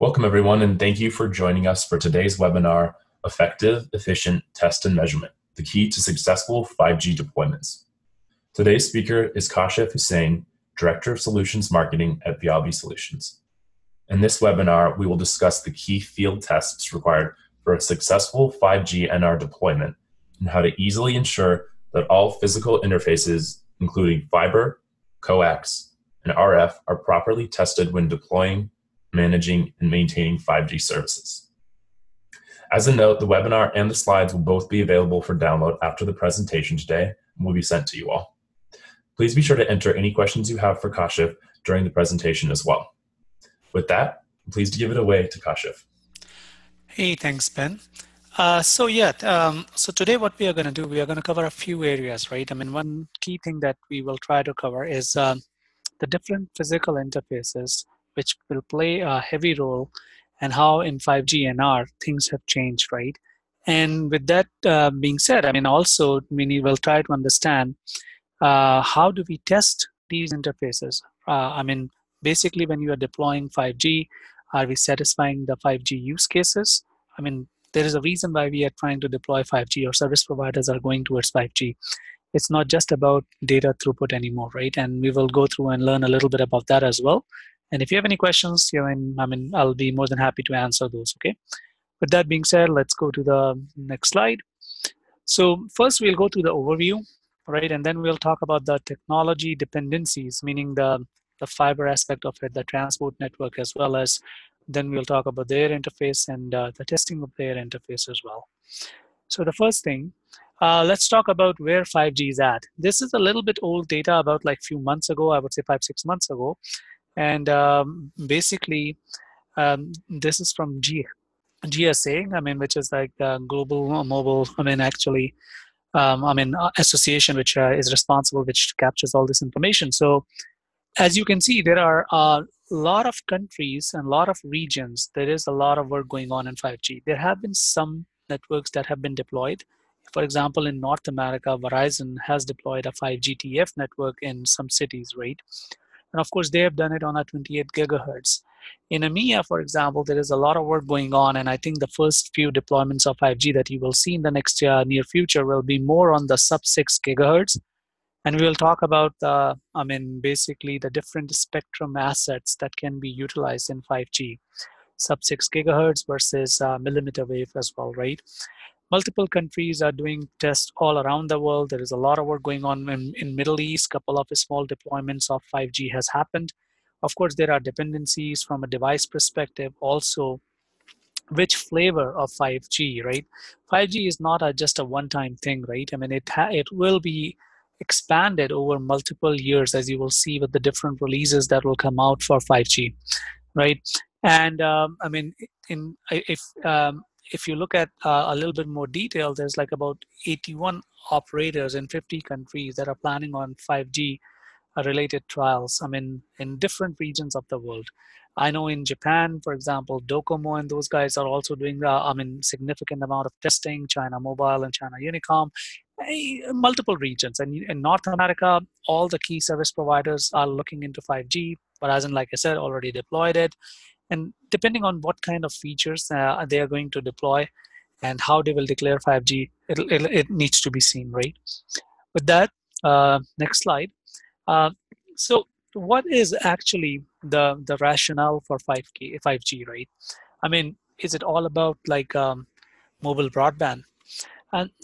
Welcome, everyone, and thank you for joining us for today's webinar, Effective, Efficient Test and Measurement, the Key to Successful 5G Deployments. Today's speaker is Kashif Hussain, Director of Solutions Marketing at Viavi Solutions. In this webinar, we will discuss the key field tests required for a successful 5G NR deployment and how to easily ensure that all physical interfaces, including fiber, coax, and RF, are properly tested when deploying, managing, and maintaining 5G services. As a note, the webinar and the slides will both be available for download after the presentation today and will be sent to you all. Please be sure to enter any questions you have for Kashif during the presentation as well. With that, I'm pleased to give it away to Kashif. Hey, thanks, Ben. So today what we are going to do, we are going to cover a few areas, right? I mean, one key thing that we will try to cover is the different physical interfaces which will play a heavy role and how in 5G NR things have changed, right? And with that being said, I mean, also we will try to understand how do we test these interfaces? I mean, basically when you are deploying 5G, are we satisfying the 5G use cases? I mean, there is a reason why we are trying to deploy 5G or service providers are going towards 5G. It's not just about data throughput anymore, right? And we will go through and learn a little bit about that as well. And if you have any questions, I'll be more than happy to answer those, okay? With that being said, let's go to the next slide. So first we'll go through the overview, right? And then we'll talk about the technology dependencies, meaning the fiber aspect of it, the transport network, as well as then we'll talk about their interface and the testing of their interface as well. So the first thing, let's talk about where 5G is at. This is a little bit old data, about like a few months ago, I would say 5-6 months ago. And basically, this is from GSA, I mean, which is like Global Mobile, association, which is responsible, which captures all this information. So as you can see, there are a lot of countries and a lot of regions. There is a lot of work going on in 5G. There have been some networks that have been deployed. For example, in North America, Verizon has deployed a 5G TF network in some cities, right? And of course, they have done it on a 28 gigahertz. In EMEA, for example, there is a lot of work going on, and I think the first few deployments of 5G that you will see in the next near future will be more on the sub-6 gigahertz. And we will talk about basically the different spectrum assets that can be utilized in 5G, sub-6 gigahertz versus millimeter wave as well, right? Multiple countries are doing tests all around the world. There is a lot of work going on in Middle East. Couple of small deployments of 5G has happened. Of course, there are dependencies from a device perspective. Also, which flavor of 5G, right? 5G is not just a one-time thing, right? I mean, it will be expanded over multiple years, as you will see with the different releases that will come out for 5G, right? And if you look at a little bit more detail, there's like about 81 operators in 50 countries that are planning on 5G related trials, I mean, in different regions of the world. I know in Japan, for example, Docomo and those guys are also doing, significant amount of testing, China Mobile and China Unicom, multiple regions. And in North America, all the key service providers are looking into 5G, Verizon, like I said, already deployed it. And depending on what kind of features they are going to deploy and how they will declare 5G, it needs to be seen, right? With that, next slide. So what is actually the rationale for 5G, right? I mean, is it all about like mobile broadband?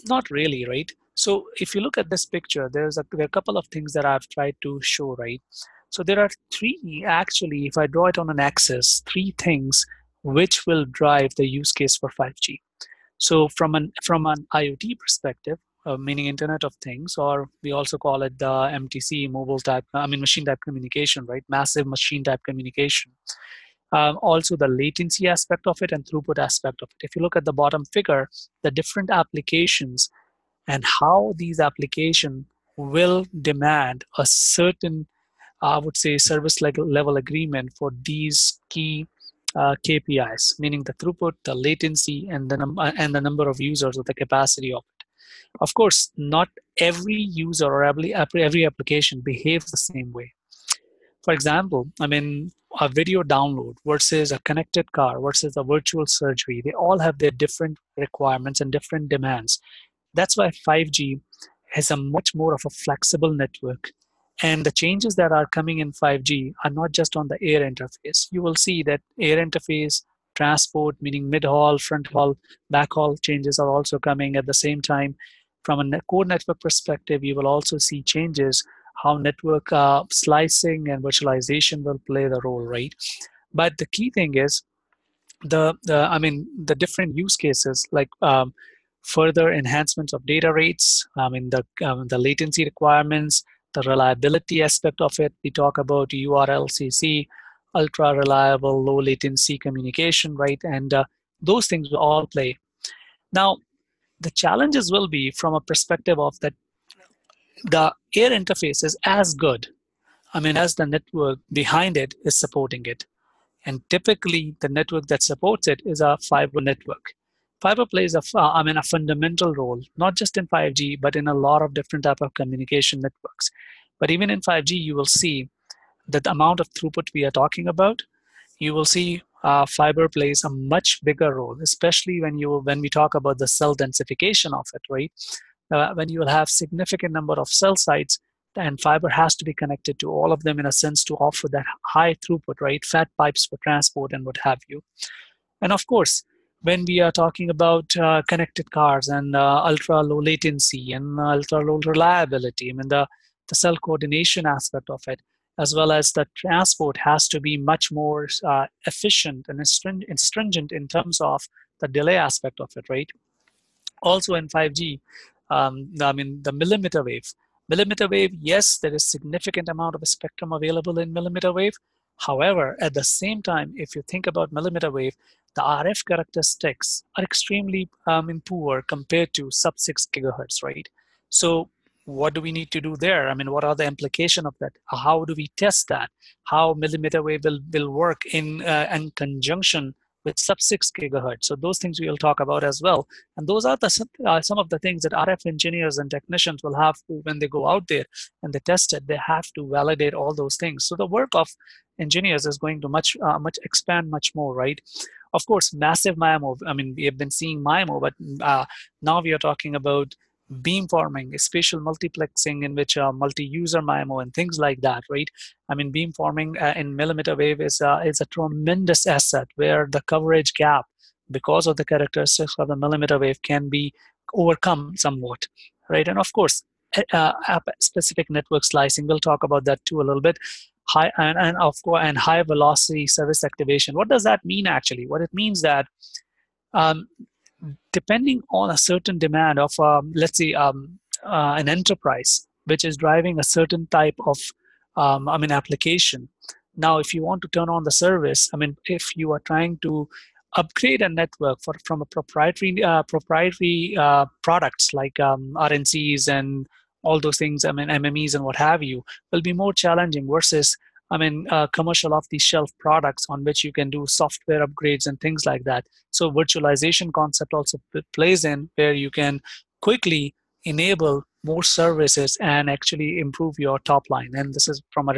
Not really, right? So if you look at this picture, there are a couple of things that I've tried to show, right? So there are three, actually, if I draw it on an axis, three things which will drive the use case for 5G. So from an IoT perspective, meaning Internet of Things, or we also call it the MTC, machine type communication, right? Massive machine type communication. Also the latency aspect of it and throughput aspect of it. If you look at the bottom figure, the different applications and how these applications will demand a certain, I would say, service level agreement for these key KPIs, meaning the throughput, the latency, and the number of users or the capacity of it. Of course, not every user or every application behaves the same way. For example, I mean, a video download versus a connected car versus a virtual surgery, they all have their different requirements and different demands. That's why 5G is a much more of a flexible network. And the changes that are coming in 5G are not just on the air interface. You will see that air interface, transport, meaning mid-haul, front-haul, back-haul changes are also coming at the same time. From a core network perspective, you will also see changes how network slicing and virtualization will play the role, right? But the key thing is the different use cases, like further enhancements of data rates, the latency requirements, the reliability aspect of it. We talk about URLCC, ultra reliable low latency communication, right? And those things will all play. Now, the challenges will be from a perspective of that the air interface is as good, as the network behind it is supporting it. And typically, the network that supports it is a fiber network. Fiber plays a fundamental role, not just in 5G, but in a lot of different type of communication networks. But even in 5G, you will see that the amount of throughput we are talking about, you will see fiber plays a much bigger role, especially when we talk about the cell densification of it, right? When you will have significant number of cell sites, and fiber has to be connected to all of them in a sense to offer that high throughput, right? Fat pipes for transport and what have you. And of course, when we are talking about connected cars and ultra low latency and ultra low reliability, the cell coordination aspect of it, as well as the transport has to be much more efficient and stringent in terms of the delay aspect of it, right? Also in 5G, the millimeter wave. Millimeter wave, yes, there is significant amount of spectrum available in millimeter wave. However, at the same time, if you think about millimeter wave, the RF characteristics are extremely poor compared to sub 6 gigahertz, right? So what do we need to do there? What are the implications of that? How do we test that? How millimeter wave will work in conjunction with sub 6 gigahertz? So those things we will talk about as well. And those are some of the things that RF engineers and technicians will have to, when they go out there and they test it, they have to validate all those things. So the work of engineers is going to expand much more, right? Of course, massive MIMO. We have been seeing MIMO, but now we are talking about beamforming, spatial multiplexing, in which multi-user MIMO and things like that, right? Beamforming in millimeter wave is a tremendous asset where the coverage gap, because of the characteristics of the millimeter wave, can be overcome somewhat, right? And of course, app-specific network slicing. We'll talk about that too a little bit. And high velocity service activation. What does that mean actually? What it means that depending on a certain demand of, let's say, an enterprise, which is driving a certain type of, application. Now, if you want to turn on the service, if you are trying to upgrade a network from a proprietary products like RNCs and all those things, MMEs and what have you, will be more challenging versus commercial off-the-shelf products on which you can do software upgrades and things like that. So virtualization concept also plays in, where you can quickly enable more services and actually improve your top line. And this is from a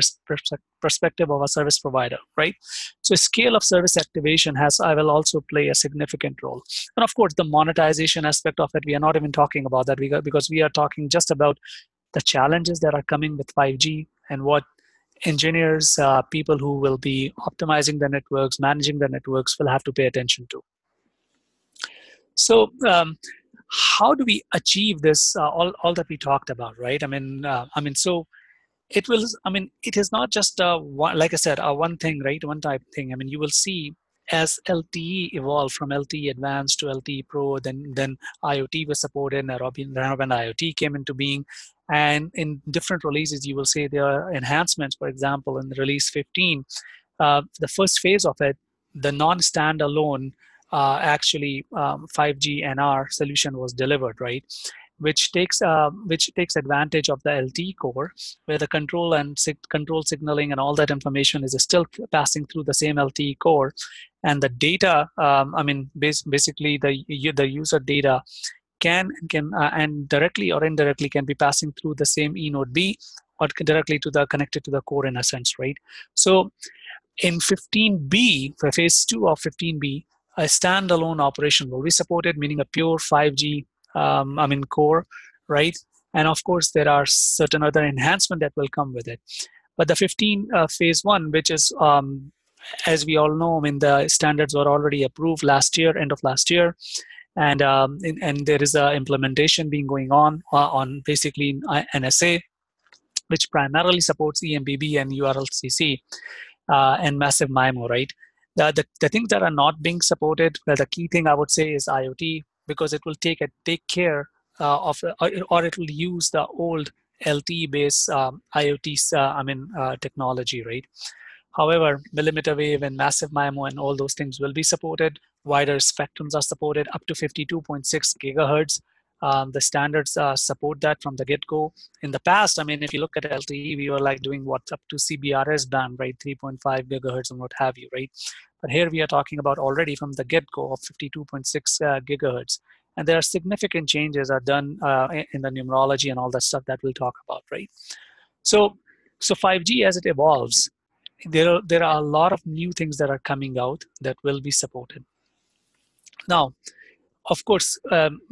perspective of a service provider, right? So scale of service activation I will also play a significant role. And of course, the monetization aspect of it, we are not even talking about that because we are talking just about the challenges that are coming with 5G and what engineers, people who will be optimizing the networks, managing the networks, will have to pay attention to. So how do we achieve this, all that we talked about, right? So it will, it is not just like I said, one thing, right? One type thing. You will see as LTE evolved from LTE Advanced to LTE Pro, then IoT was supported, and Narrowband IoT came into being. And in different releases, you will see there are enhancements. For example, in release 15, the first phase of it, the non-standalone 5G NR solution was delivered, right? Which takes advantage of the LTE core, where the control and control signaling and all that information is still passing through the same LTE core, and the data, basically the user data can and directly or indirectly can be passing through the same eNode B or directly connected to the core in a sense, right? So In 15B, for phase 2 of 15B, a standalone operation will be supported, meaning a pure 5G, core, right? And of course, there are certain other enhancement that will come with it. But the 15 phase 1, which is, as we all know, the standards were already approved last year, end of last year, and there is a implementation being going on basically NSA, which primarily supports EMBB and URLCC and massive MIMO, right? The things that are not being supported, well, the key thing I would say is IoT, because it will take care of, or it will use the old LTE-based IoT, technology, right? However, millimeter wave and massive MIMO and all those things will be supported. Wider spectrums are supported up to 52.6 gigahertz. The standards support that from the get-go. In the past, if you look at LTE, we were like doing what's up to CBRS band, right? 3.5 gigahertz and what have you, right? But here we are talking about already from the get-go of 52.6 gigahertz. And there are significant changes are done in the numerology and all that stuff that we'll talk about, right? So 5G as it evolves, there are a lot of new things that are coming out that will be supported. Now, of course,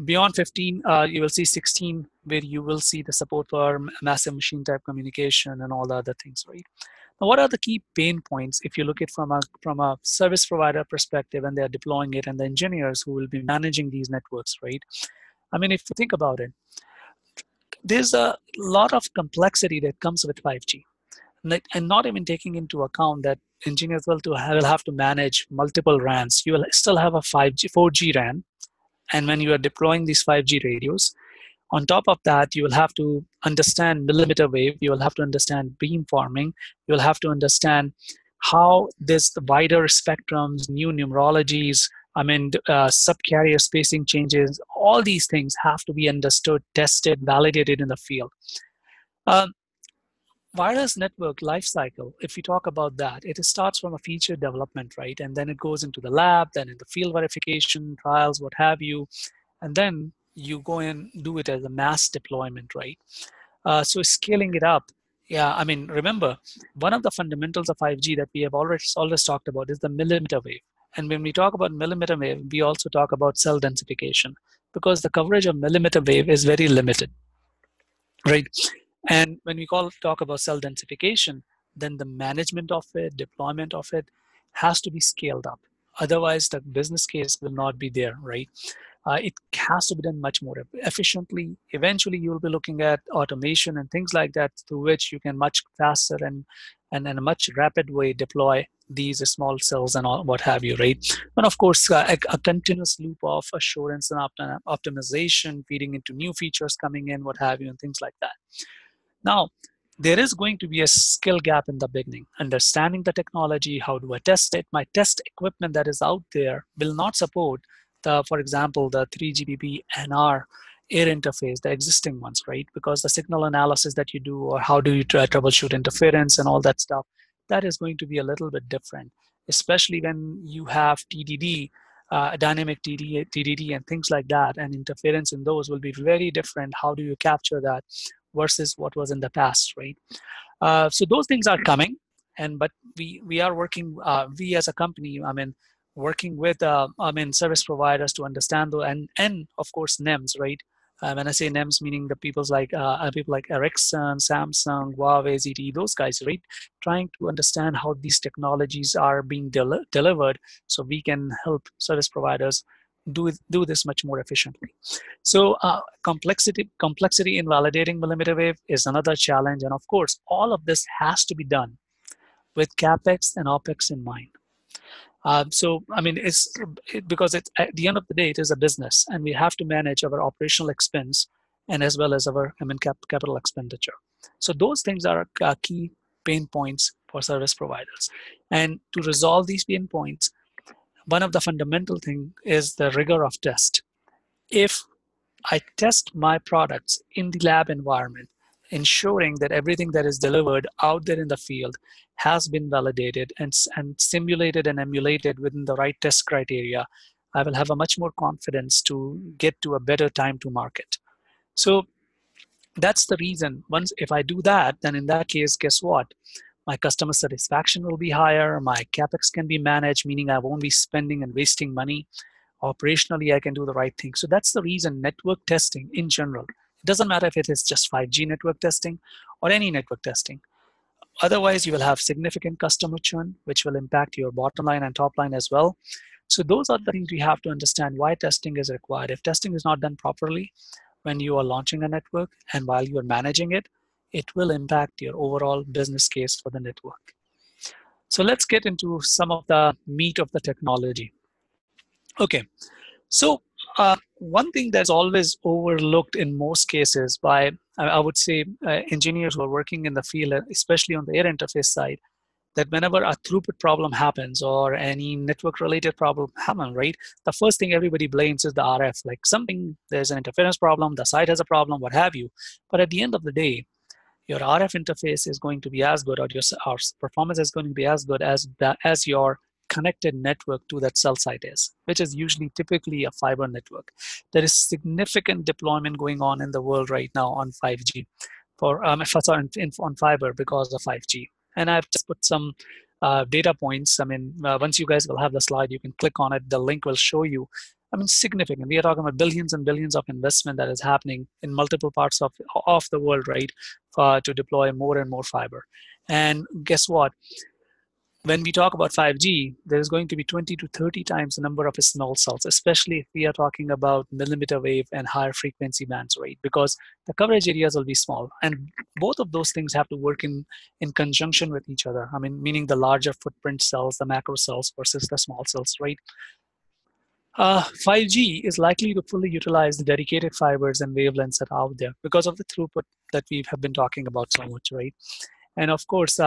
beyond 15, you will see 16, where you will see the support for massive machine type communication and all the other things, right? Now, what are the key pain points if you look at from a service provider perspective and they're deploying it, and the engineers who will be managing these networks, right? If you think about it, there's a lot of complexity that comes with 5G. And not even taking into account that engineers will have to manage multiple RANs. You will still have a 4G RAN, and when you are deploying these 5G radios, on top of that, you will have to understand millimeter wave. You will have to understand beamforming. You will have to understand how this wider spectrums, new numerologies, subcarrier spacing changes. All these things have to be understood, tested, validated in the field. Wireless network lifecycle, if we talk about that, it starts from a feature development, right? And then it goes into the lab, then into field verification, trials, what have you. And then you go and do it as a mass deployment, right? So scaling it up. Yeah, remember, one of the fundamentals of 5G that we have always talked about is the millimeter wave. And when we talk about millimeter wave, we also talk about cell densification, because the coverage of millimeter wave is very limited, right? And when we talk about cell densification, then the management of it, deployment of it has to be scaled up. Otherwise, the business case will not be there, right? It has to be done much more efficiently. Eventually, you'll be looking at automation and things like that, through which you can much faster and in a much rapid way deploy these small cells and all, what have you, right? And of course, a continuous loop of assurance and optimization, feeding into new features coming in, what have you, and things like that. Now, there is going to be a skill gap in the beginning. Understanding the technology, how do I test it? My test equipment that is out there will not support for example, the 3GPP NR air interface, the existing ones, right? Because the signal analysis that you do, or how do you troubleshoot interference and all that stuff, that is going to be a little bit different, especially when you have TDD, dynamic TDD and things like that, and interference in those will be very different. How do you capture that versus what was in the past, right? So those things are coming, but we are working, we as a company, working with service providers to understand and of course NEMs, right? When I say NEMs, meaning the people like Ericsson, Samsung, Huawei, ZTE, those guys, right? Trying to understand how these technologies are being delivered, so we can help service providers do this much more efficiently. So complexity in validating millimeter wave is another challenge, and of course, all of this has to be done with CapEx and OpEx in mind. Because at the end of the day, it is a business, and we have to manage our operational expense and as well as our capital expenditure. So those things are key pain points for service providers. And to resolve these pain points, one of the fundamental thing is the rigor of test. If I test my products in the lab environment, ensuring that everything that is delivered out there in the field has been validated and simulated and emulated within the right test criteria, I will have a much more confidence to get to a better time to market. So that's the reason. If I do that, then in that case, guess what? my customer satisfaction will be higher, my capex can be managed, meaning I won't be spending and wasting money. Operationally, I can do the right thing. So that's the reason network testing in general, it doesn't matter if it is just 5G network testing or any network testing. Otherwise, you will have significant customer churn, which will impact your bottom line and top line as well. So those are the things we have to understand why testing is required. If testing is not done properly when you are launching a network and while you are managing it, it will impact your overall business case for the network. So let's get into some of the meat of the technology. Okay, so one thing that's always overlooked in most cases by, I would say, engineers who are working in the field, especially on the air interface side, that whenever a throughput problem happens or any network related problem happens, right, the first thing everybody blames is the RF, like something, there's an interference problem, the site has a problem, what have you. But at the end of the day, your RF interface is going to be as good, or your performance is going to be as good as your connected network to that cell site is, which is usually typically a fiber network. There is significant deployment going on in the world right now on 5G, on fiber because of 5G. And I've just put some data points. I mean, once you guys will have the slide, you can click on it. The link will show you. I mean, significant. We are talking about billions and billions of investment that is happening in multiple parts of the world, right, to deploy more and more fiber. And guess what? When we talk about 5G, there's going to be 20 to 30 times the number of small cells, especially if we are talking about mmWave and higher frequency bands, right? Because the coverage areas will be small. And both of those things have to work in conjunction with each other. I mean, meaning the larger footprint cells, the macro cells versus the small cells, right? 5G is likely to fully utilize the dedicated fibers and wavelengths that are out there because of the throughput that we have been talking about so much, right? And of course,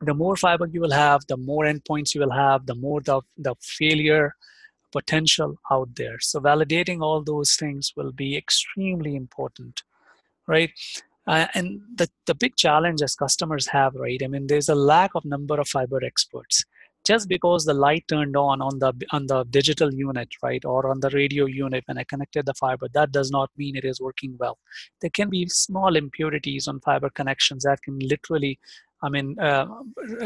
the more fiber you will have, the more endpoints you will have, the more the failure potential out there. So validating all those things will be extremely important, right? And the big challenge as customers have, right? I mean, there's a lack of number of fiber experts. Just because the light turned on the digital unit, right, or on the radio unit when I connected the fiber, that does not mean it is working well. There can be small impurities on fiber connections that can literally, I mean,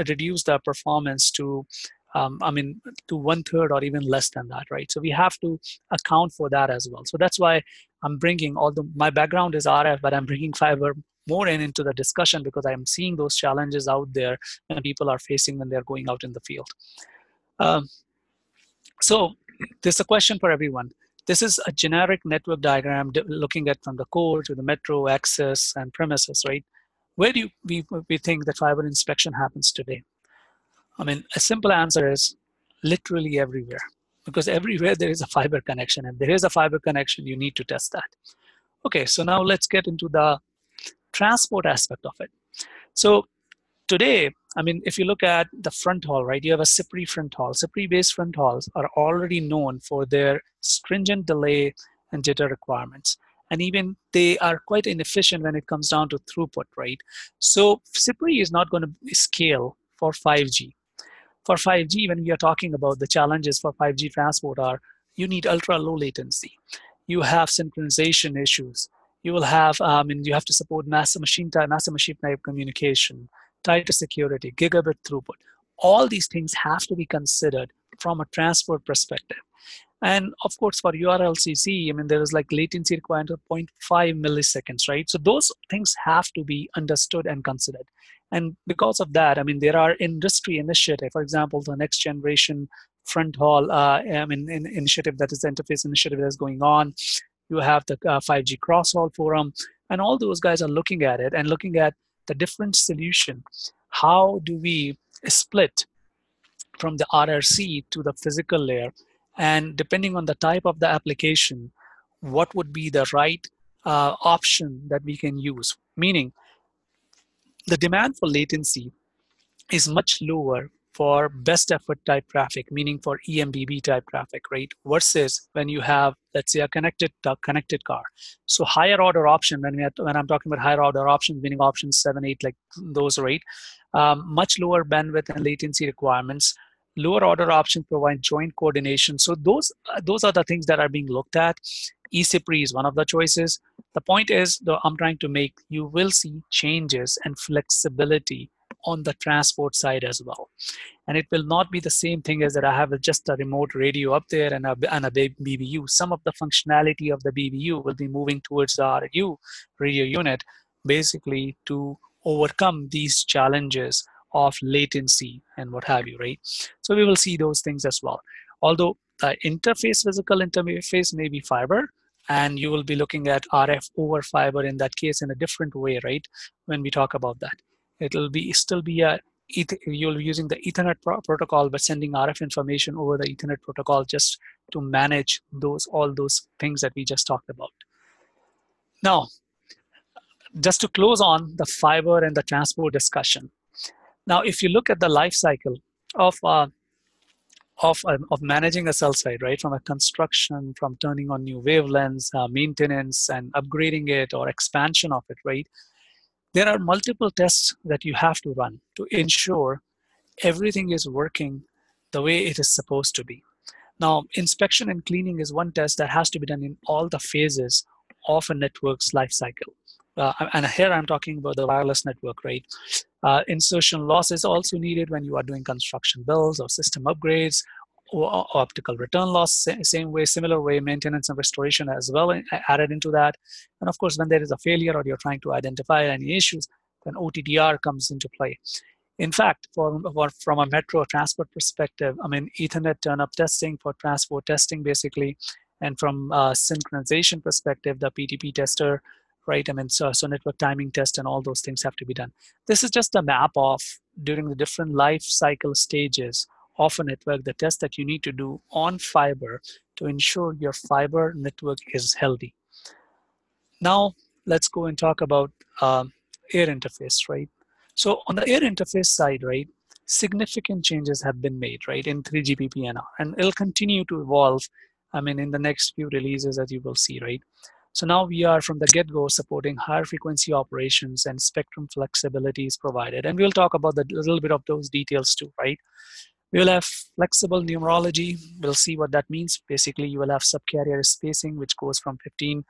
reduce the performance to, I mean, to 1/3 or even less than that, right? So we have to account for that as well. So that's why I'm bringing, although my background is RF, but I'm bringing fiber more into the discussion because I'm seeing those challenges out there and people are facing when they're going out in the field. So there's a question for everyone. This is a generic network diagram looking at from the core to the metro, access, and premises, right? Where do we think that fiber inspection happens today? I mean, a simple answer is literally everywhere, because everywhere there is a fiber connection, and there is a fiber connection, you need to test that. Okay, so now let's get into the transport aspect of it. So today, I mean, if you look at the Fronthaul, right, you have a CPRI Fronthaul. CPRI-based Fronthauls are already known for their stringent delay and jitter requirements. And even they are quite inefficient when it comes down to throughput, right? So CPRI is not going to scale for 5G. For 5G, when we are talking about the challenges for 5G transport are, you need ultra low latency. You have synchronization issues. You will have, you have to support massive machine type communication, tighter security, gigabit throughput. All these things have to be considered from a transport perspective. And of course, for URLCC, I mean, there is like latency requirement of 0.5 milliseconds, right? So those things have to be understood and considered. And because of that, I mean, there are industry initiatives, for example, the next generation Fronthaul initiative, that is the interface initiative that's going on. You have the 5G Crosshaul Forum, and all those guys are looking at it and looking at the different solution. How do we split from the RRC to the physical layer? And depending on the type of the application, what would be the right option that we can use? Meaning, the demand for latency is much lower for best effort type traffic, meaning for EMBB type traffic, right? Versus when you have, let's say, a connected car. So higher order option, when I'm talking about higher order options, meaning options 7, 8, like those, right? Much lower bandwidth and latency requirements. Lower order options provide joint coordination. So those are the things that are being looked at. eCPRI is one of the choices. The point is, though, I'm trying to make, you will see changes and flexibility on the transport side as well. And it will not be the same thing as that I have just a remote radio up there and a big BBU. Some of the functionality of the BBU will be moving towards the RU radio unit, basically to overcome these challenges of latency and what have you, right? So we will see those things as well. Although the physical interface may be fiber, and you will be looking at RF over fiber in that case in a different way, right? When we talk about that, it'll be still be a you'll be using the Ethernet protocol, but sending RF information over the Ethernet protocol just to manage all those things that we just talked about. Now, just to close on the fiber and the transport discussion. Now, if you look at the life cycle of managing a cell site, right, from a construction, from turning on new wavelengths, maintenance, and upgrading it or expansion of it, right, there are multiple tests that you have to run to ensure everything is working the way it is supposed to be. Now, inspection and cleaning is one test that has to be done in all the phases of a network's life cycle. And here I'm talking about the wireless network, right? Insertion loss is also needed when you are doing construction builds or system upgrades, or optical return loss, similar way, maintenance and restoration as well added into that. And of course, when there is a failure or you're trying to identify any issues, then OTDR comes into play. In fact, from a metro transport perspective, I mean, Ethernet turn-up testing for transport testing, basically, and from a synchronization perspective, the PTP tester, right? I mean, so network timing test and all those things have to be done. This is just a map of during the different life cycle stages of a network, the test that you need to do on fiber to ensure your fiber network is healthy. Now, let's go and talk about air interface, right? So on the air interface side, right, significant changes have been made, right, in 3GPP-NR, and it'll continue to evolve, I mean, in the next few releases, as you will see, right? So now we are from the get-go supporting higher frequency operations and spectrum flexibility is provided. And we'll talk about a little bit of those details too, right? We will have flexible numerology. We'll see what that means. Basically, you will have subcarrier spacing, which goes from 15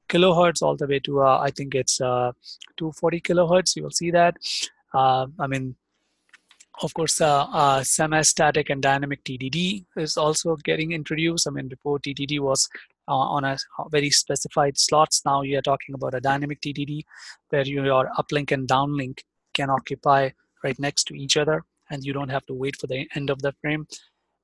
kilohertz all the way to, I think it's 240 kilohertz. You will see that. I mean, of course, semi-static and dynamic TDD is also getting introduced. I mean, before TDD was on a very specified slots. Now you are talking about a dynamic TDD where your uplink and downlink can occupy right next to each other, and you don't have to wait for the end of the frame.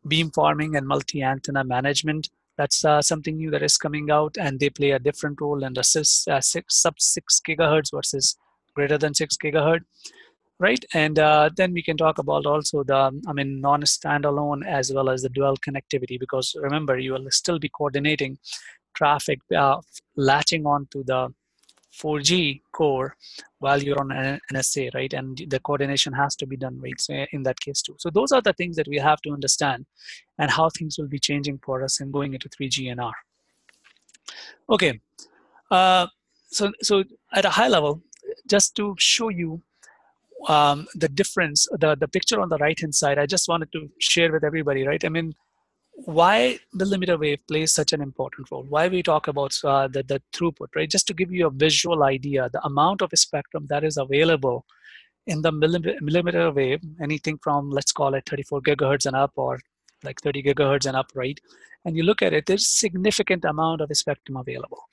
Beam farming and multi-antenna management, that's something new that is coming out, and they play a different role in the sub-6 gigahertz versus greater than 6 gigahertz. Right, and then we can talk about also the, I mean, non-standalone as well as the dual connectivity, because remember, you will still be coordinating traffic, latching on to the 4G core while you're on an NSA, right? And the coordination has to be done, right, so in that case too. So those are the things that we have to understand and how things will be changing for us and going into 3G and R. Okay, so at a high level, just to show you the difference, the picture on the right hand side, I just wanted to share with everybody, right? I mean, why millimeter wave plays such an important role, why we talk about the throughput, right? Just to give you a visual idea, the amount of spectrum that is available in the millimeter wave, anything from, let's call it 34 gigahertz and up, or like 30 gigahertz and up, right? And you look at it, there's significant amount of spectrum available.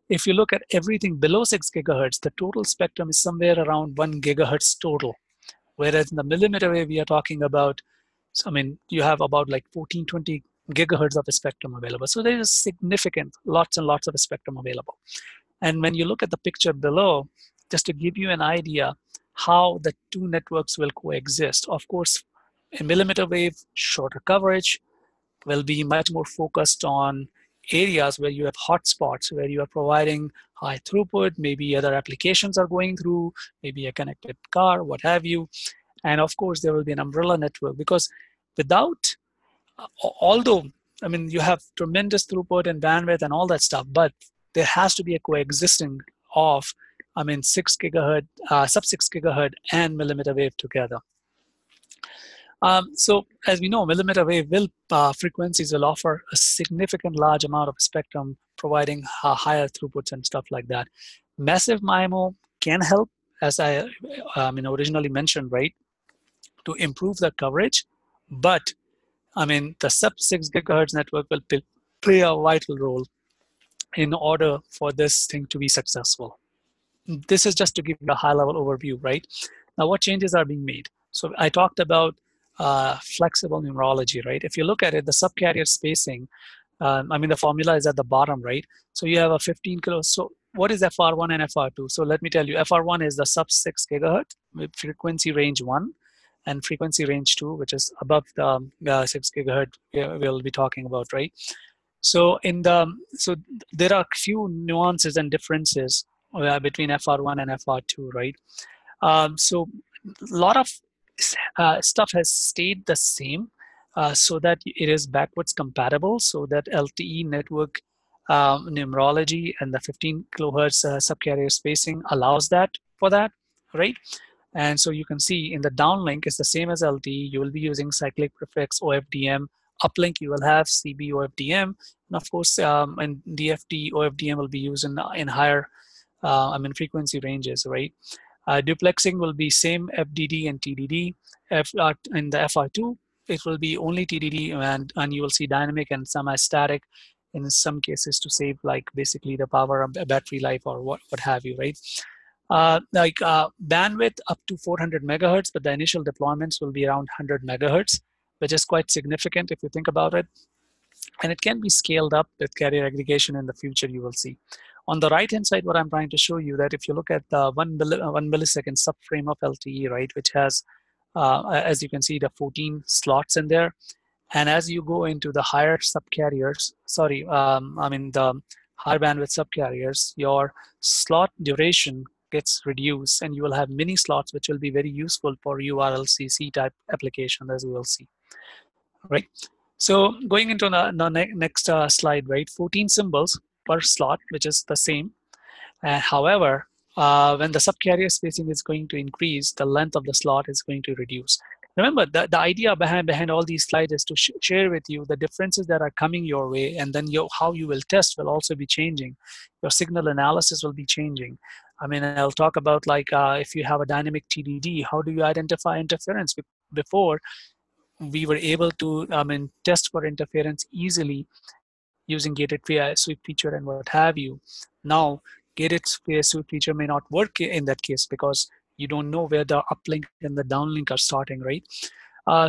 If you look at everything below 6 gigahertz, the total spectrum is somewhere around 1 gigahertz total. Whereas in the millimeter wave, we are talking about, I mean, you have about like 14, 20 gigahertz of spectrum available. So there is significant, lots and lots of spectrum available. And when you look at the picture below, just to give you an idea how the two networks will coexist. Of course, in millimeter wave, shorter coverage will be much more focused on areas where you have hotspots, where you are providing high throughput, maybe other applications are going through, maybe a connected car, what have you. And of course, there will be an umbrella network, because without, although, I mean, you have tremendous throughput and bandwidth and all that stuff, but there has to be a coexisting of, I mean, 6 gigahertz, sub-6 gigahertz and millimeter wave together. So as we know, millimeter wave frequencies will offer a significant large amount of spectrum, providing higher throughputs and stuff like that. Massive MIMO can help as I originally mentioned, right, to improve the coverage, but the sub 6 gigahertz network will play a vital role in order for this thing to be successful. This is just to give you a high level overview, right? Now, what changes are being made? So I talked about flexible numerology, right? If you look at it, the subcarrier spacing, the formula is at the bottom, right? So you have a 15 kilo. So what is FR1 and FR2? So let me tell you, FR1 is the sub 6 gigahertz with frequency range 1 and frequency range 2, which is above the 6 gigahertz we'll be talking about, right? So there are a few nuances and differences between FR1 and FR2, right? So a lot of stuff has stayed the same so that it is backwards compatible, so that LTE network numerology and the 15 kilohertz subcarrier spacing allows that for that, right? And so you can see in the downlink is the same as LTE. You will be using cyclic prefix OFDM. Uplink you will have CB OFDM, and of course in DFT OFDM will be used in higher frequency ranges, right? Duplexing will be same FDD and TDD. In the FR2, it will be only TDD, and you will see dynamic and semi-static in some cases to save like basically the power of battery life or what have you, right? Bandwidth up to 400 megahertz, but the initial deployments will be around 100 megahertz, which is quite significant if you think about it. And it can be scaled up with carrier aggregation in the future, you will see. On the right-hand side, what I'm trying to show you that if you look at the 1 millisecond subframe of LTE, right, which has, as you can see, the 14 slots in there. And as you go into the higher subcarriers, the higher bandwidth subcarriers, your slot duration gets reduced and you will have mini slots, which will be very useful for URLCC type application, as we will see, right? So going into the next slide, right? 14 symbols per slot, which is the same. However, when the subcarrier spacing is going to increase, the length of the slot is going to reduce. Remember, the idea behind all these slides is to share with you the differences that are coming your way, and then how you will test will also be changing. Your signal analysis will be changing. I'll talk about like if you have a dynamic TDD, how do you identify interference? Before, we were able to test for interference easily using gated sweep feature and what have you. Now, gated sweep feature may not work in that case because you don't know where the uplink and the downlink are starting, right?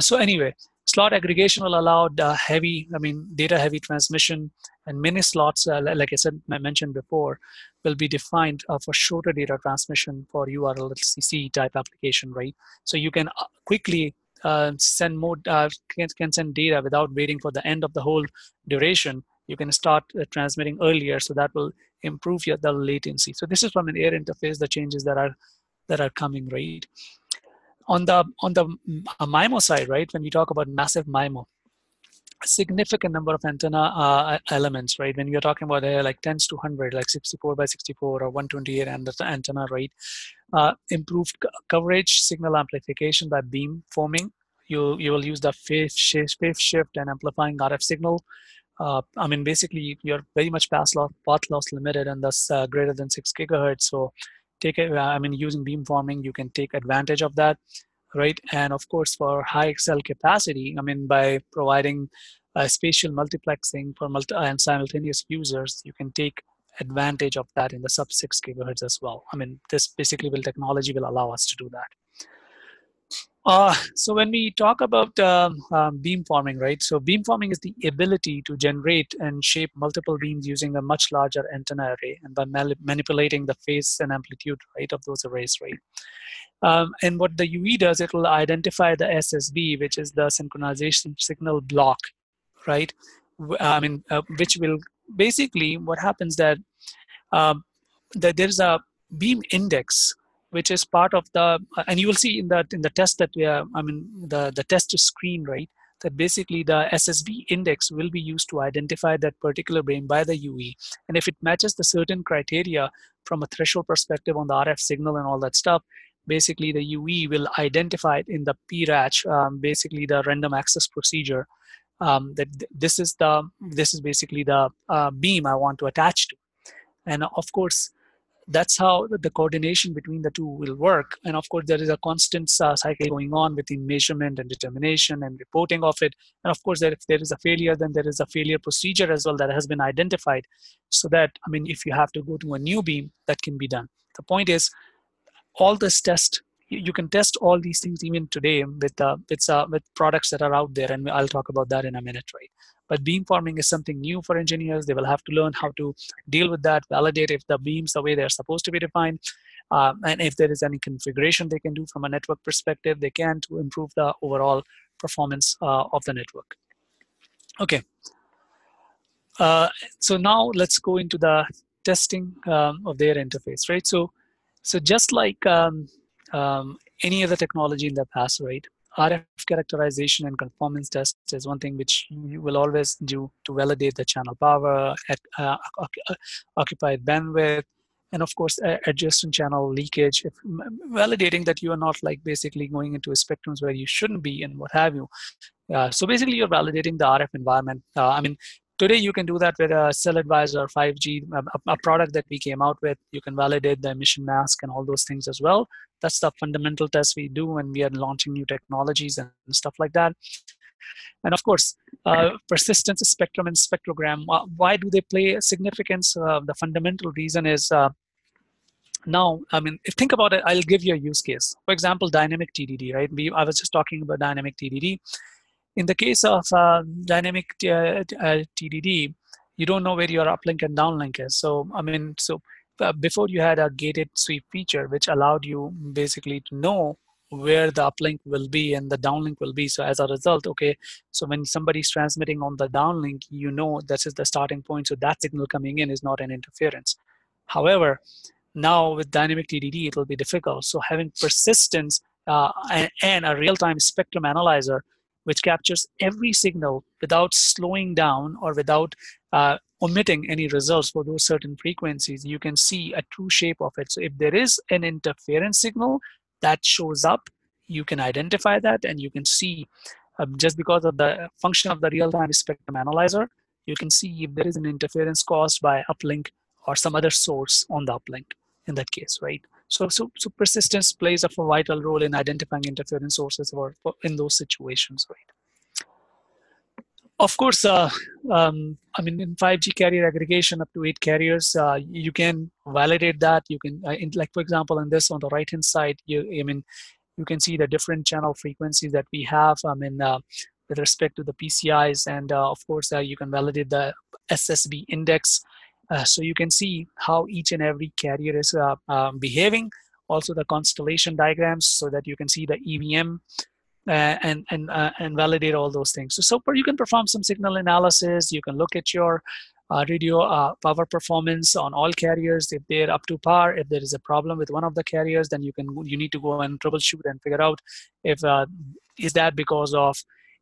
So anyway, slot aggregation will allow data heavy transmission, and many slots, like I mentioned before, will be defined for shorter data transmission for URLCC type application, right? So you can quickly send more, can send data without waiting for the end of the whole duration. You can start transmitting earlier, so that will improve the latency. So this is from an air interface, the changes that are coming, right? On the MIMO side, right, when we talk about massive MIMO, a significant number of antenna elements, right? When you're talking about like 10 to 100, like 64 by 64 or 128 and the antenna, right? Improved coverage, signal amplification by beam forming. You will use the phase shift and amplifying RF signal. Basically, you're very much path loss limited, and thus greater than 6 gigahertz. So, using beamforming, you can take advantage of that, right? And of course, for high XL capacity, by providing spatial multiplexing for and simultaneous users, you can take advantage of that in the sub 6 gigahertz as well. This basically technology will allow us to do that. So when we talk about beamforming, right? So beamforming is the ability to generate and shape multiple beams using a much larger antenna array, and by manipulating the phase and amplitude, right, of those arrays, right? And what the UE does, it will identify the SSB, which is the synchronization signal block, right? Which will basically, what happens that there's a beam index, which is part of the, and you will see in the test that we are, the test screen, right? That basically the SSB index will be used to identify that particular beam by the UE. And if it matches the certain criteria from a threshold perspective on the RF signal and all that stuff, basically the UE will identify it in the PRACH, basically the random access procedure, that this is basically the beam I want to attach to. And of course, that's how the coordination between the two will work. And of course, there is a constant cycle going on between measurement and determination and reporting of it. And of course, that if there is a failure, then there is a failure procedure as well that has been identified. So that, I mean, if you have to go to a new beam, that can be done. The point is, all this test, you can test all these things even today with products that are out there, and I'll talk about that in a minute, right? But beamforming is something new for engineers. They will have to learn how to deal with that, validate if the beams the way they're supposed to be defined, and if there is any configuration they can do from a network perspective, they can to improve the overall performance of the network. Okay. So now let's go into the testing of their interface, right? So just like any other technology in the past, right? RF characterization and conformance test is one thing which you will always do to validate the channel power, occupied bandwidth, and of course, adjacent channel leakage, validating that you are not like basically going into spectrums where you shouldn't be and what have you. So basically, you're validating the RF environment. I mean, today you can do that with a Cell Advisor 5G, a product that we came out with. You can validate the emission mask and all those things as well. That's the fundamental test we do when we are launching new technologies and stuff like that. And of course, persistence spectrum and spectrogram. Why do they play a significance? The fundamental reason is now, I mean, if think about it, I'll give you a use case. For example, dynamic TDD, right? I was just talking about dynamic TDD. In the case of dynamic TDD, you don't know where your uplink and downlink is. So, I mean, before you had a gated sweep feature, which allowed you basically to know where the uplink will be and the downlink will be. So as a result, okay, so when somebody's transmitting on the downlink, you know this is the starting point. So that signal coming in is not an interference. However, now with dynamic TDD, it will be difficult. So having persistence and a real-time spectrum analyzer which captures every signal without slowing down or without omitting any results for those certain frequencies, you can see a true shape of it. So if there is an interference signal that shows up, you can identify that, and you can see just because of the function of the real-time spectrum analyzer, you can see if there is an interference caused by uplink or some other source on the uplink in that case, right? So persistence plays a vital role in identifying interference sources for in those situations, right? Of course, I mean, in 5G carrier aggregation up to 8 carriers, you can validate that. You can, like for example, in this on the right-hand side, you can see the different channel frequencies that we have. With respect to the PCIs, and of course, you can validate the SSB index. So you can see how each and every carrier is behaving. Also the constellation diagrams, so that you can see the EVM and validate all those things. So you can perform some signal analysis. You can look at your radio power performance on all carriers. If they're up to par, if there is a problem with one of the carriers, then you need to go and troubleshoot and figure out if is that because of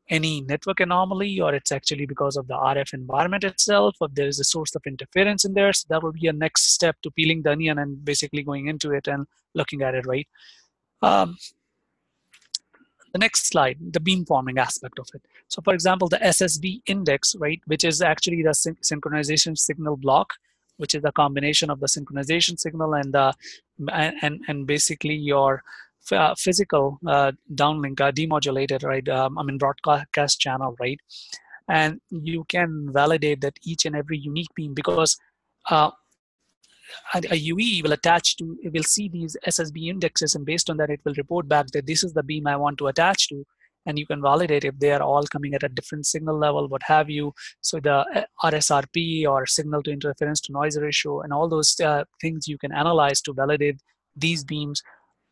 any network anomaly, or it's actually because of the RF environment itself, or there is a source of interference in there. So that will be a next step to peeling the onion and basically going into it and looking at it, right? The next slide, the beamforming aspect of it. So for example, the SSB index, right, which is actually the synchronization signal block, which is the combination of the synchronization signal and basically your physical downlink demodulated, right? Broadcast channel, right? And you can validate that each and every unique beam, because a UE will it will see these SSB indexes, and based on that, it will report back that this is the beam I want to attach to. And you can validate if they are all coming at a different signal level, what have you. So the RSRP, or signal to interference to noise ratio, and all those things you can analyze to validate these beams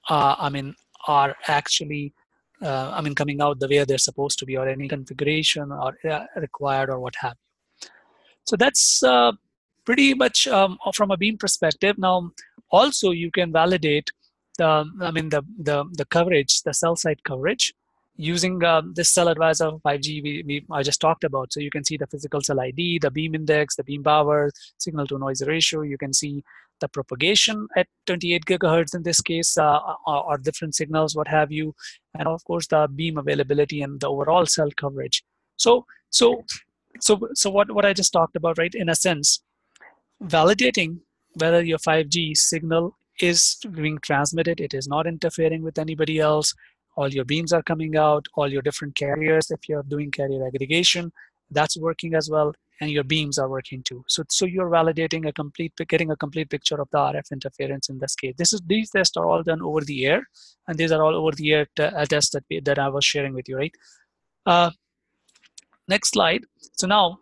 are actually coming out the way they're supposed to be, or any configuration or required or what have you. So that's pretty much from a beam perspective. Now, also you can validate the coverage, the cell site coverage, using this Cell Advisor 5G I just talked about. So you can see the physical cell ID, the beam index, the beam power, signal to noise ratio. You can see the propagation at 28 gigahertz in this case, or different signals, what have you, and of course the beam availability and the overall cell coverage. So what I just talked about, right? In a sense, validating whether your 5G signal is being transmitted, it is not interfering with anybody else, all your beams are coming out, all your different carriers, if you're doing carrier aggregation, that's working as well, and your beams are working too. So you're validating getting a complete picture of the RF interference in this case. These tests are all done over the air, and these are all over the air tests that I was sharing with you, right? Next slide. So now,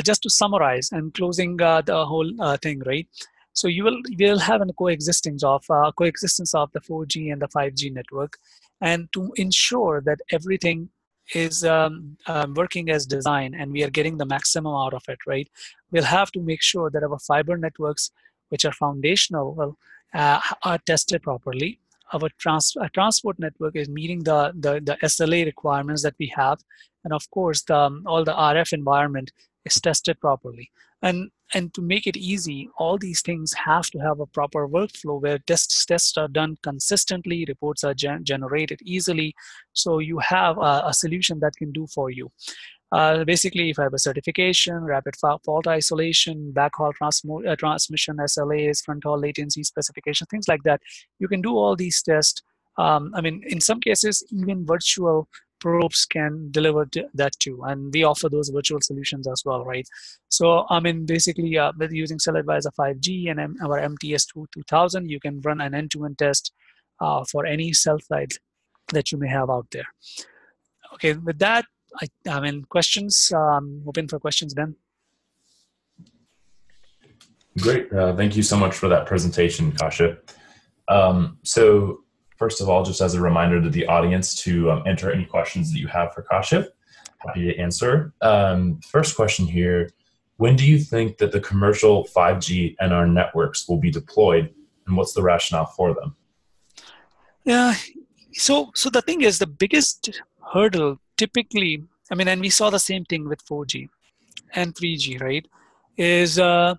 just to summarize and closing the whole thing, right? So will have a coexistence of the 4G and the 5G network, and to ensure that everything is working as designed and we are getting the maximum out of it, right? We'll have to make sure that our fiber networks, which are foundational, are tested properly. Our transport network is meeting the SLA requirements that we have, and of course all the RF environment is tested properly. And to make it easy, all these things have to have a proper workflow where tests are done consistently, reports are generated easily, so you have a solution that can do for you. Basically, if I have a certification, rapid fault isolation, backhaul transmission SLAs, fronthaul latency specification, things like that, you can do all these tests. I mean, in some cases, even virtual probes can deliver that too, and we offer those virtual solutions as well, right? So I mean, basically, with using CellAdvisor 5G and our MTS2 2000, you can run an end-to-end test for any cell site that you may have out there. Okay, with that, I mean, questions. Open for questions, Ben. Great. Thank you so much for that presentation, Kashif. So first of all, just as a reminder to the audience to enter any questions that you have for Kashif, happy to answer. First question here, when do you think that the commercial 5G NR networks will be deployed, and what's the rationale for them? Yeah, so the thing is, the biggest hurdle typically, I mean, and we saw the same thing with 4G and 3G, right, is the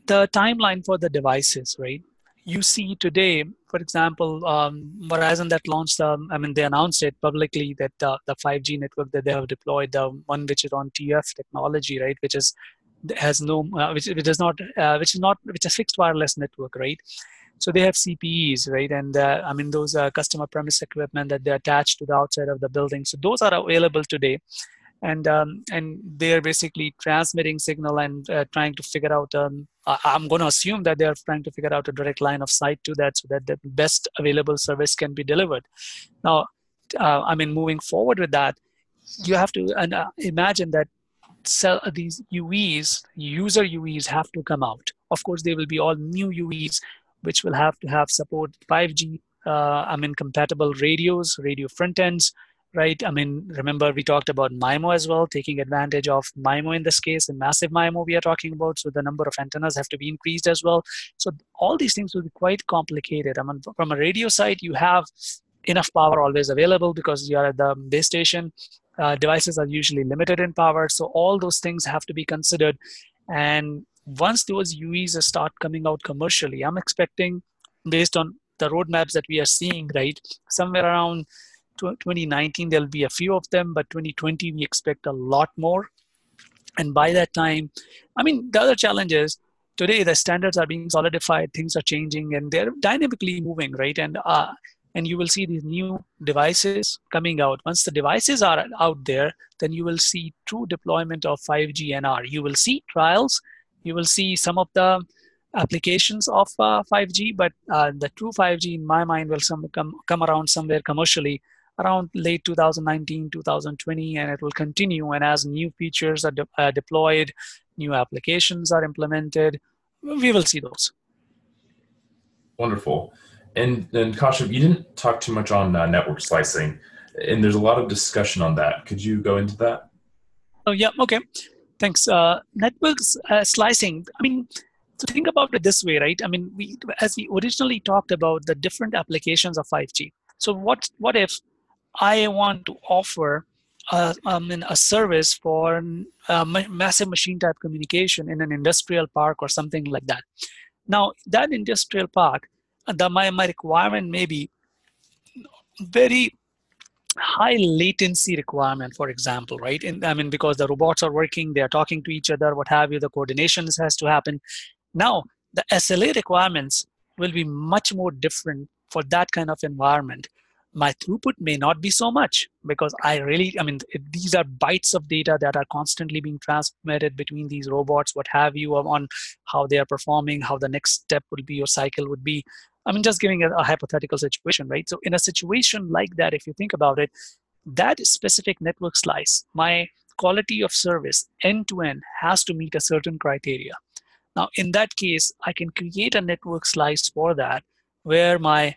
timeline for the devices, right? You see today, for example, Verizon that launched, I mean, they announced it publicly that the 5G network that they have deployed, the one which is on TF technology, right, which is has no, which is a fixed wireless network, right? So they have CPEs, right? And I mean, those are customer premise equipment that they attach to the outside of the building. So those are available today. And they're basically transmitting signal and trying to figure out, I'm going to assume that they're trying to figure out a direct line of sight to that so that the best available service can be delivered. Now, I mean, moving forward with that, you have to imagine that these UEs, user UEs have to come out. Of course, they will be all new UEs, which will have to have support 5G, I mean, compatible radios, radio front ends, right? I mean, remember we talked about MIMO as well, taking advantage of MIMO in this case, and massive MIMO we are talking about. So the number of antennas have to be increased as well. So all these things will be quite complicated. I mean, from a radio side, you have enough power always available because you are at the base station. Devices are usually limited in power. So all those things have to be considered. And once those UEs start coming out commercially, I'm expecting, based on the roadmaps that we are seeing, right, somewhere around 2019, there'll be a few of them, but 2020, we expect a lot more. And by that time, I mean, the other challenge is today the standards are being solidified, things are changing, and they're dynamically moving, right? And you will see these new devices coming out. Once the devices are out there, then you will see true deployment of 5G NR. You will see trials, you will see some of the applications of 5G, but the true 5G, in my mind, will come around somewhere commercially around late 2019, 2020, and it will continue. And as new features are deployed, new applications are implemented, we will see those. Wonderful. And Kashif, you didn't talk too much on network slicing, and there's a lot of discussion on that. Could you go into that? Oh, yeah, okay. Thanks. Networks slicing, I mean, so think about it this way, right? I mean, as we originally talked about the different applications of 5G. So what if I want to offer a service for massive machine type communication in an industrial park or something like that? Now, that industrial park, my requirement may be very high latency requirement, for example, right? And I mean, because the robots are working, they are talking to each other, what have you, the coordination has to happen. Now, the SLA requirements will be much more different for that kind of environment. My throughput may not be so much because these are bytes of data that are constantly being transmitted between these robots, what have you, on how they are performing, how the next step would be or cycle would be. Just giving a hypothetical situation, right? So in a situation like that, if you think about it, that specific network slice, my quality of service end to end has to meet a certain criteria. Now, in that case, I can create a network slice for that where my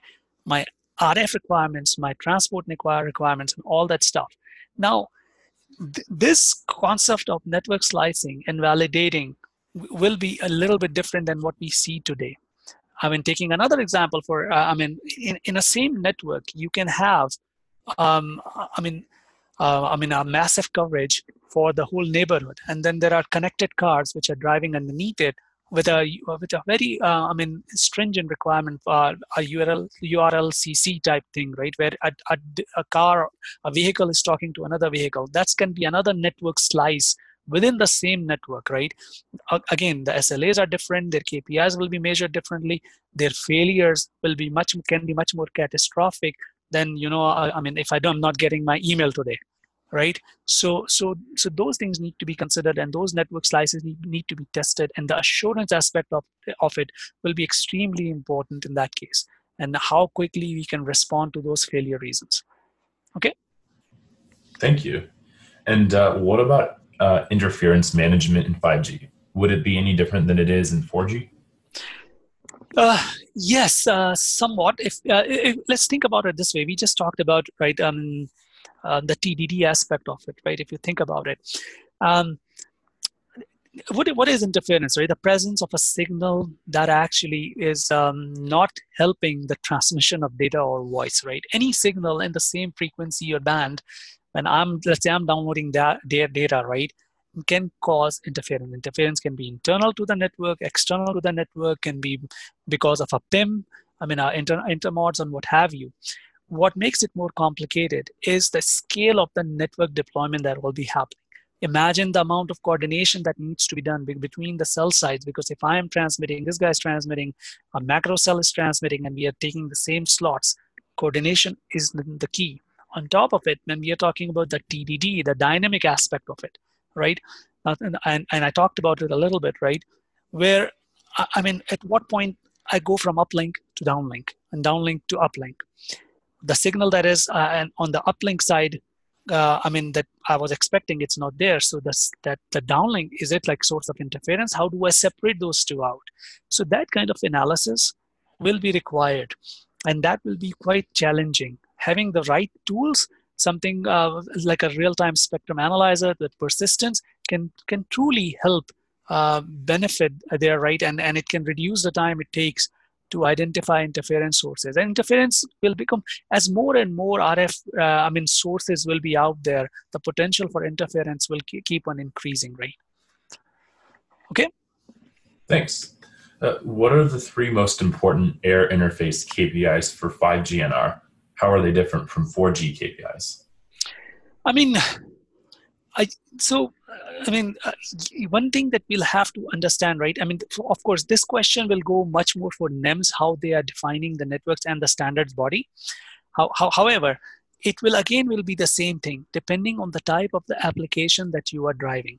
RF requirements, my transport requirements, and all that stuff. Now, this concept of network slicing and validating will be a little bit different than what we see today. Taking another example for, in a same network, you can have, a massive coverage for the whole neighborhood, and then there are connected cars which are driving underneath it with a very stringent requirement for a URLCC type thing, right? Where a vehicle is talking to another vehicle. That's can be another network slice within the same network, right? Again, the SLAs are different. Their KPIs will be measured differently. Their failures can be much more catastrophic than, if I'm not getting my email today, right? So those things need to be considered, and those network slices need to be tested, and the assurance aspect of it will be extremely important in that case, and how quickly we can respond to those failure reasons. Okay. Thank you. And what about interference management in 5G? Would it be any different than it is in 4G? Yes, somewhat. If let's think about it this way, we just talked about, right, the TDD aspect of it, right? If you think about it, what is interference, right? The presence of a signal that actually is not helping the transmission of data or voice, right? Any signal in the same frequency or band, when let's say I'm downloading data, right, can cause interference. Interference can be internal to the network, external to the network, can be because of a PIM, intermods and what have you. What makes it more complicated is the scale of the network deployment that will be happening. Imagine the amount of coordination that needs to be done between the cell sites, because if I am transmitting, this guy is transmitting, a macro cell is transmitting, and we are taking the same slots, coordination is the key. On top of it, when we are talking about the TDD, the dynamic aspect of it, right? And I talked about it a little bit, right? Where, at what point I go from uplink to downlink and downlink to uplink. The signal that is on the uplink side, that I was expecting, it's not there. So that the downlink, is it like source of interference? How do I separate those two out? So that kind of analysis will be required, and that will be quite challenging. Having the right tools, something like a real-time spectrum analyzer with persistence can truly help benefit there, right? And it can reduce the time it takes to identify interference sources. And interference will become, as more and more RF sources will be out there, the potential for interference will keep on increasing, right? Okay. Thanks. What are the 3 most important air interface KPIs for 5G NR? How are they different from 4G KPIs? One thing that we'll have to understand, right? Of course, this question will go much more for NEMs, how they are defining the networks and the standards body. However, it will be the same thing, depending on the type of the application that you are driving.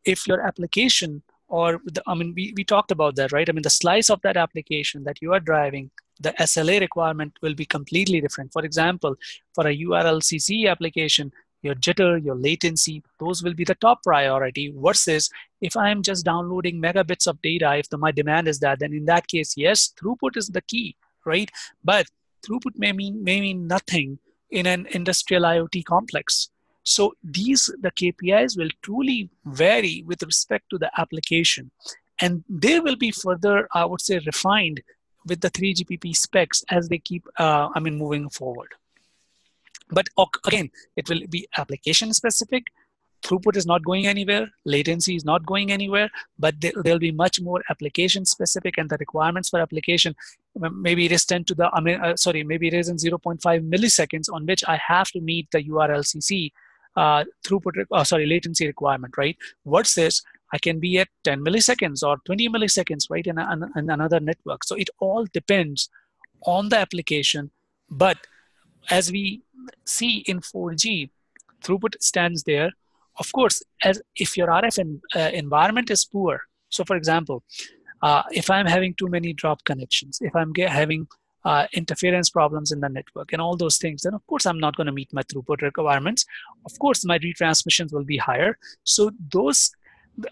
If your application, we talked about that, right? The slice of that application that you are driving, the SLA requirement will be completely different. For example, for a URLCC application, your jitter, your latency, those will be the top priority, versus if I am just downloading megabits of data, if my demand is that, then in that case, yes, throughput is the key, right? But throughput may mean nothing in an industrial IoT complex. So the KPIs will truly vary with respect to the application, and they will be further, I would say, refined with the 3GPP specs as they keep moving forward. But again, it will be application specific. Throughput is not going anywhere. Latency is not going anywhere, but there'll be much more application specific, and the requirements for application, maybe it is 10 to the, maybe it is in 0.5 milliseconds on which I have to meet the URLCC latency requirement, right? Versus I can be at 10 milliseconds or 20 milliseconds, right, in another network. So it all depends on the application. But as we see in 4G, throughput stands there. Of course, as if your RF environment is poor. So for example, if I'm having too many drop connections, if I'm having interference problems in the network and all those things, then of course I'm not going to meet my throughput requirements. Of course, my retransmissions will be higher. So those,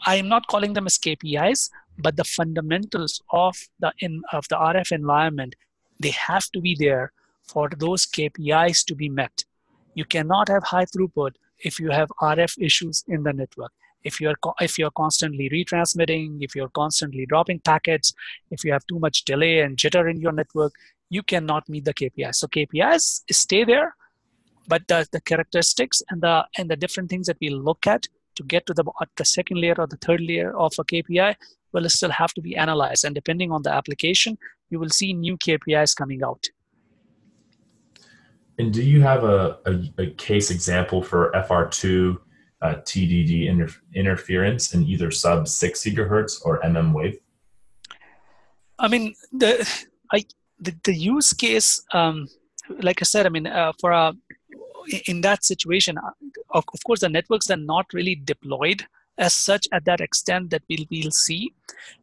I'm not calling them as KPIs, but the fundamentals of the RF environment, they have to be there for those KPIs to be met. You cannot have high throughput if you have RF issues in the network. If you're constantly retransmitting, if you're constantly dropping packets, if you have too much delay and jitter in your network, you cannot meet the KPIs. So KPIs stay there, but the characteristics and the different things that we look at to get to the second layer or the third layer of a KPI will still have to be analyzed. And depending on the application, you will see new KPIs coming out. And do you have a case example for FR2 TDD interference in either sub 6 gigahertz or mmWave? I mean, the use case, like I said, I mean, in that situation, of course, the networks are not really deployed as such at that extent that we'll see.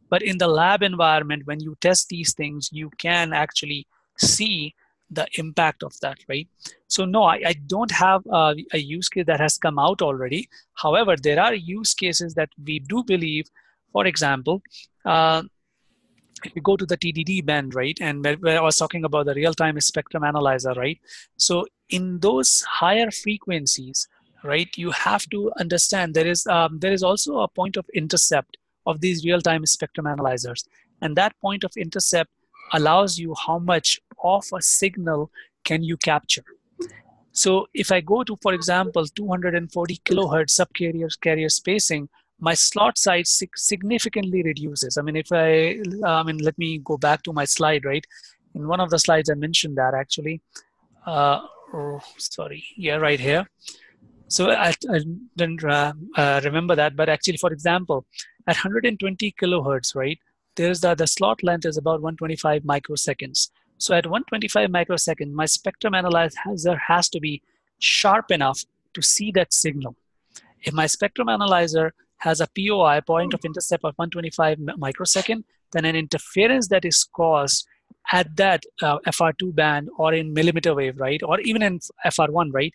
But in the lab environment, when you test these things, you can actually see the impact of that, right? So no, I don't have a use case that has come out already. However, there are use cases that we do believe, for example, if you go to the TDD band, right, and where I was talking about the real-time spectrum analyzer, right? So in those higher frequencies, right, you have to understand there is also a point of intercept of these real-time spectrum analyzers. And that point of intercept allows you how much of a signal can you capture. So if I go to, for example, 240 kilohertz subcarrier spacing, my slot size significantly reduces. I mean, let me go back to my slide, right? In one of the slides, I mentioned that actually. Right here. So I didn't remember that, but actually, for example, at 120 kilohertz, right, there's the slot length is about 125 microseconds. So at 125 microseconds, my spectrum analyzer has to be sharp enough to see that signal. If my spectrum analyzer has a POI, point of intercept of 125 microsecond, then an interference that is caused at that FR2 band or in millimeter wave, right, or even in FR1, right,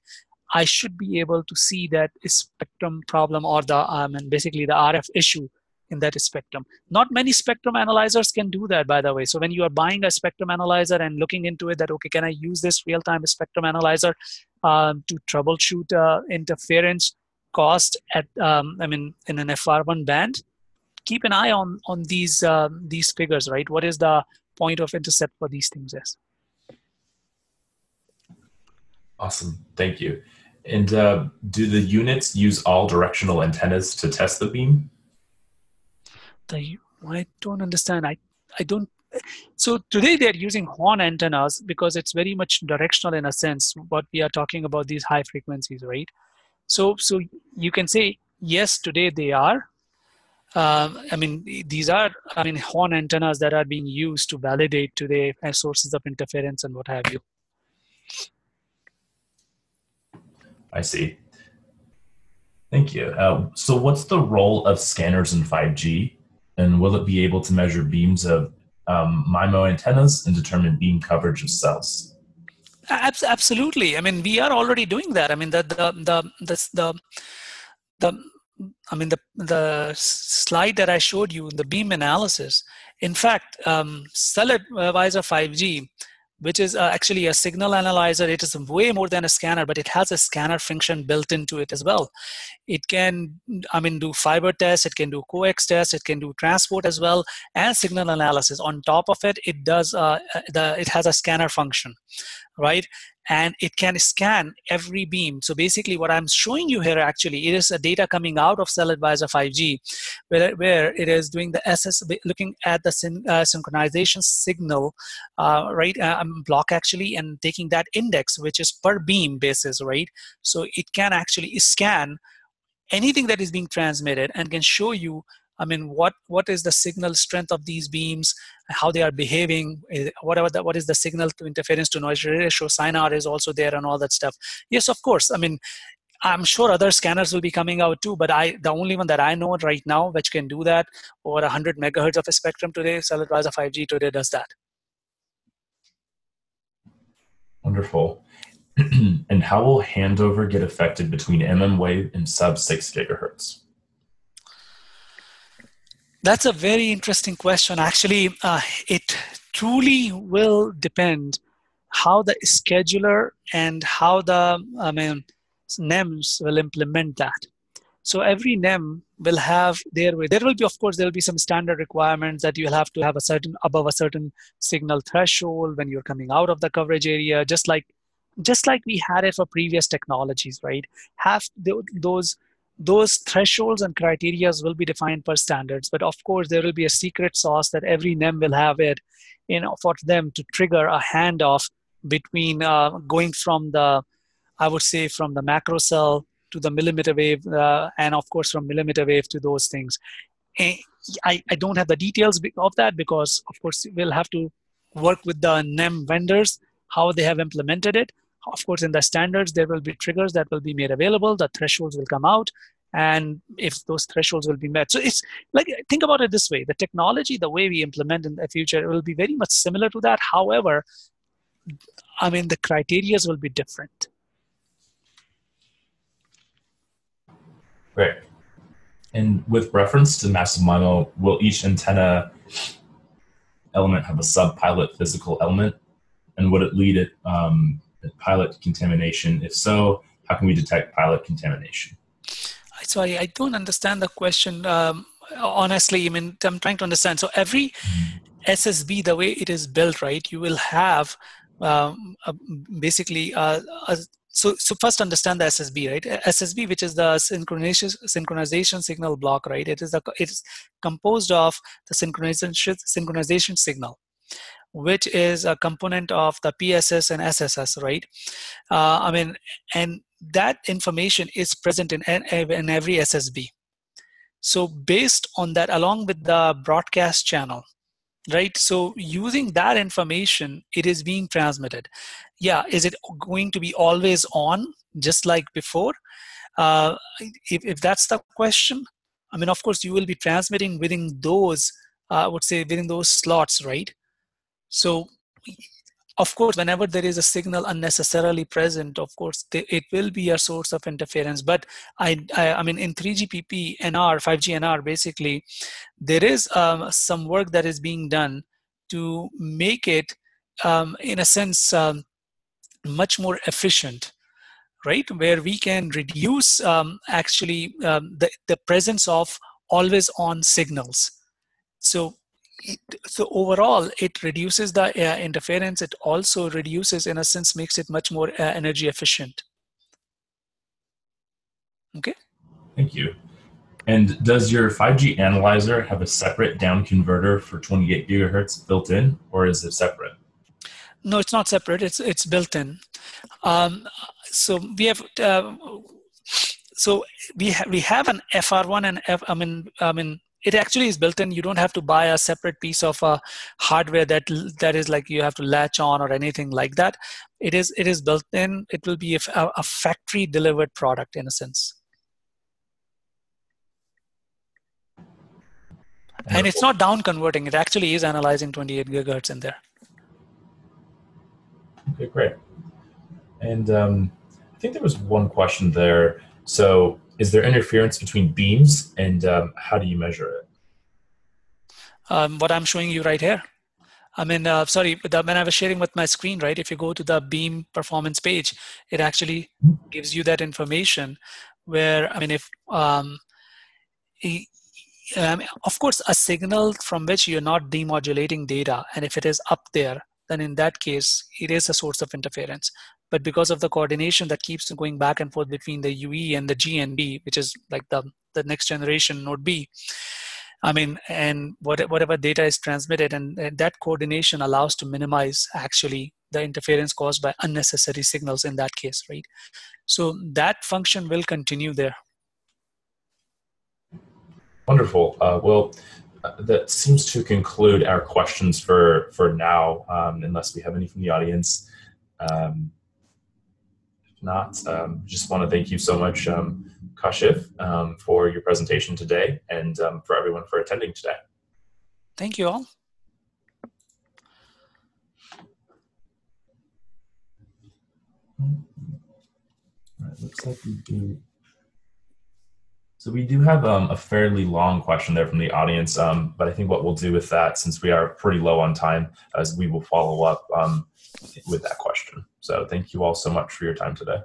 I should be able to see that spectrum problem or basically the RF issue in that spectrum. Not many spectrum analyzers can do that, by the way. So when you are buying a spectrum analyzer and looking into it that, okay, can I use this real-time spectrum analyzer to troubleshoot interference caused at, in an FR1 band? Keep an eye on these figures, right? What is the point of intercept for these things is? Awesome, thank you. And do the units use all directional antennas to test the beam? I don't understand. I don't. So today they're using horn antennas because it's very much directional in a sense. What we are talking about, these high frequencies, right? So you can say yes. Today they are. These are horn antennas that are being used to validate today as sources of interference and what have you. I see. Thank you. So what's the role of scanners in 5G? And will it be able to measure beams of MIMO antennas and determine beam coverage of cells? Absolutely. I mean, we are already doing that. I mean, the slide that I showed you, the beam analysis. In fact, Cell Advisor 5G, which is actually a signal analyzer, it is way more than a scanner, but it has a scanner function built into it as well. It can, do fiber tests, it can do coax tests, it can do transport as well, and signal analysis. On top of it, it does it has a scanner function, right? And it can scan every beam. So basically what I'm showing you here actually, it is a data coming out of Cell Advisor 5G, where it is doing the looking at the synchronization signal, block actually, and taking that index, which is per beam basis, right? So it can actually scan anything that is being transmitted and can show you, I mean, what is the signal strength of these beams, how they are behaving, what is the signal to interference to noise ratio, SINAR is also there and all that stuff. Yes, of course. I mean, I'm sure other scanners will be coming out too, but the only one that I know right now which can do that over 100 megahertz of a spectrum today, Cellular 5G today does that. Wonderful. And how will handover get affected between mmWave and sub 6 gigahertz? That's a very interesting question. Actually, it truly will depend how the scheduler and how the NEMs will implement that. So every NEM will have there will be, of course, there will be some standard requirements that you'll have to have above a certain signal threshold when you're coming out of the coverage area, just like we had it for previous technologies, right? Those thresholds and criteria will be defined per standards, but of course there will be a secret sauce that every NEM will have it, for them to trigger a handoff between going from the, I would say, from the macro cell to the millimeter wave, and of course from millimeter wave to those things. I don't have the details of that because, of course, we'll have to work with the NEM vendors, how they have implemented it. Of course, in the standards, there will be triggers that will be made available. The thresholds will come out, and if those thresholds will be met. So it's like, think about it this way. The technology, the way we implement in the future, will be very much similar to that. However, I mean, the criteria will be different. Great. And with reference to massive MIMO, will each antenna element have a sub-pilot physical element? And would it lead at pilot contamination? If so, how can we detect pilot contamination? So I don't understand the question. Honestly, I mean, I'm trying to understand. So every SSB, the way it is built, right, you will have basically so first understand the SSB, right? SSB, which is the synchronization signal block, right? It is composed of the synchronization signal, which is a component of the PSS and SSS, right? I mean, and that information is present in every SSB. So based on that, along with the broadcast channel, right? So using that information, it is being transmitted. Yeah, is it going to be always on, just like before? If that's the question, I mean, of course, you will be transmitting within those, I would say, within those slots, right? So, of course, whenever there is a signal unnecessarily present, of course, it will be a source of interference. But I mean, in 3GPP NR, 5G NR, basically, there is some work that is being done to make it, in a sense, much more efficient, right? Where we can reduce actually the presence of always on signals. So overall, it reduces the interference. It also reduces, in a sense, makes it much more energy efficient. Okay. Thank you. And does your 5G analyzer have a separate down converter for 28 gigahertz built in, or is it separate? No, it's not separate. It's built in. So we have we have an FR1 and I mean it actually is built in. You don't have to buy a separate piece of hardware that is like you have to latch on or anything like that. It is built in. It will be a factory delivered product in a sense. And it's not down converting. It actually is analyzing 28 gigahertz in there. Okay, great. And I think there was one question there. So is there interference between beams, and how do you measure it? What I'm showing you right here. I mean, sorry, when I was sharing with my screen, right, if you go to the beam performance page, it actually gives you that information where, I mean, if, of course, a signal from which you're not demodulating data, and if it is up there, then in that case, it is a source of interference. But because of the coordination that keeps going back and forth between the UE and the GNB, which is like the next generation node B, I mean, and whatever data is transmitted, and that coordination allows to minimize actually the interference caused by unnecessary signals in that case, right? So that function will continue there. Wonderful. That seems to conclude our questions for now, unless we have any from the audience. If not, just want to thank you so much, Kashif, for your presentation today, and for everyone for attending today. Thank you all. Right, looks like we do. So we do have a fairly long question there from the audience, but I think what we'll do with that, since we are pretty low on time, is we will follow up with that question. So thank you all so much for your time today.